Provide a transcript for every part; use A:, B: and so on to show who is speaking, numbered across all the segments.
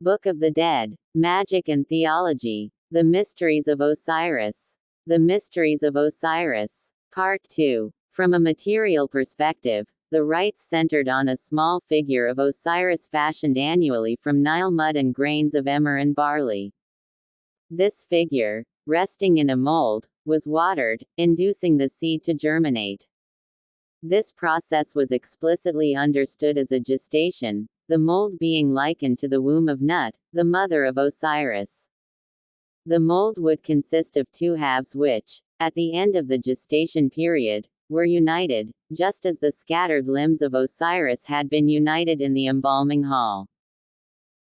A: Book of the Dead, Magic and Theology, The Mysteries of Osiris. The Mysteries of Osiris. Part 2. From a material perspective, the rites centered on a small figure of Osiris fashioned annually from Nile mud and grains of emmer and barley. This figure, resting in a mold, was watered, inducing the seed to germinate. This process was explicitly understood as a gestation, the mold being likened to the womb of Nut, the mother of Osiris. The mold would consist of two halves which, at the end of the gestation period, were united, just as the scattered limbs of Osiris had been united in the embalming hall.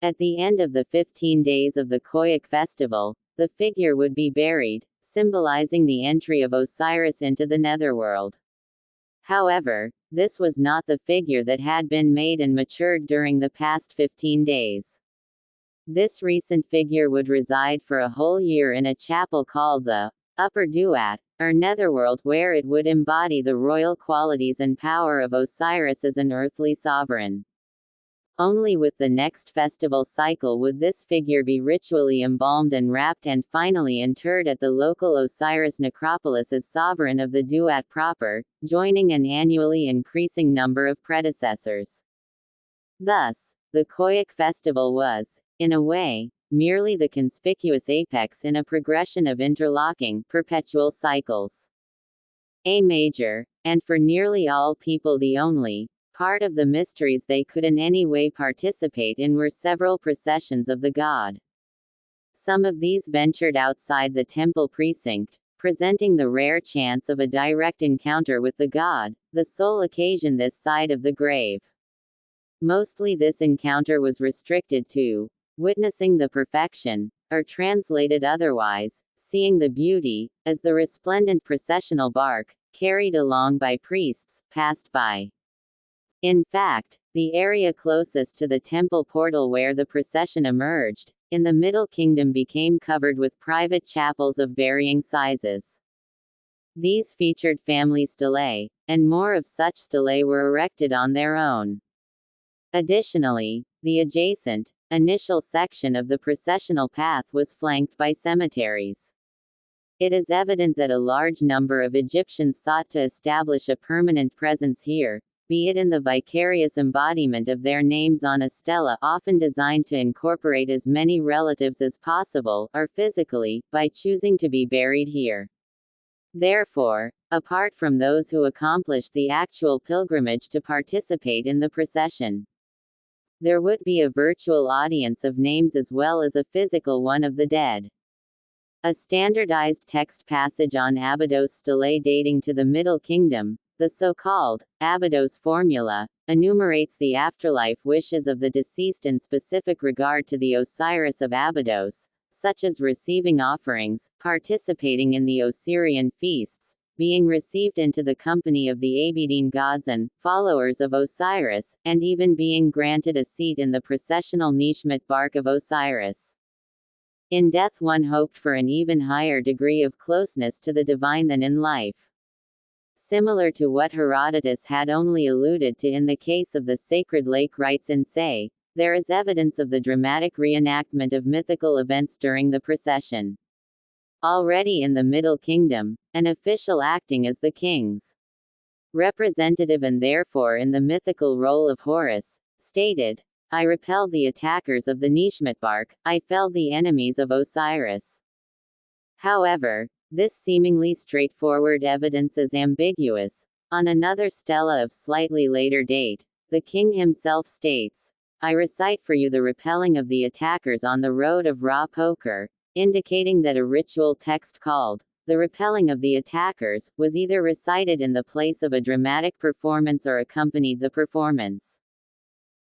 A: At the end of the 15 days of the Koyuk festival, the figure would be buried, symbolizing the entry of Osiris into the netherworld. However, this was not the figure that had been made and matured during the past 15 days. This recent figure would reside for a whole year in a chapel called the Upper Duat, or Netherworld, where it would embody the royal qualities and power of Osiris as an earthly sovereign. Only with the next festival cycle would this figure be ritually embalmed and wrapped and finally interred at the local Osiris necropolis as sovereign of the Duat proper, joining an annually increasing number of predecessors. Thus, the Koyuk festival was, in a way, merely the conspicuous apex in a progression of interlocking, perpetual cycles. A major, and for nearly all people the only, part of the mysteries they could in any way participate in were several processions of the god. Some of these ventured outside the temple precinct, presenting the rare chance of a direct encounter with the god, the sole occasion this side of the grave. Mostly this encounter was restricted to witnessing the perfection, or translated otherwise, seeing the beauty, as the resplendent processional bark, carried along by priests, passed by. In fact, the area closest to the temple portal where the procession emerged, in the Middle Kingdom became covered with private chapels of varying sizes. These featured family stelae, and more of such stelae were erected on their own. Additionally, the adjacent, initial section of the processional path was flanked by cemeteries. It is evident that a large number of Egyptians sought to establish a permanent presence here, be it in the vicarious embodiment of their names on a stela often designed to incorporate as many relatives as possible, or physically, by choosing to be buried here. Therefore, apart from those who accomplished the actual pilgrimage to participate in the procession, there would be a virtual audience of names as well as a physical one of the dead. A standardized text passage on Abydos stelae dating to the Middle Kingdom, the so-called Abydos formula, enumerates the afterlife wishes of the deceased in specific regard to the Osiris of Abydos, such as receiving offerings, participating in the Osirian feasts, being received into the company of the Abyddine gods and followers of Osiris, and even being granted a seat in the processional Nishmat bark of Osiris. In death one hoped for an even higher degree of closeness to the divine than in life. Similar to what Herodotus had only alluded to in the case of the sacred lake rites in Say, there is evidence of the dramatic reenactment of mythical events during the procession. Already in the Middle Kingdom, an official acting as the king's representative and therefore in the mythical role of Horus, stated, "I repelled the attackers of the Nishmat bark, I felled the enemies of Osiris." However, this seemingly straightforward evidence is ambiguous. On another stela of slightly later date, the king himself states, "I recite for you the repelling of the attackers on the road of Ra Poker," indicating that a ritual text called "the repelling of the attackers" was either recited in the place of a dramatic performance or accompanied the performance.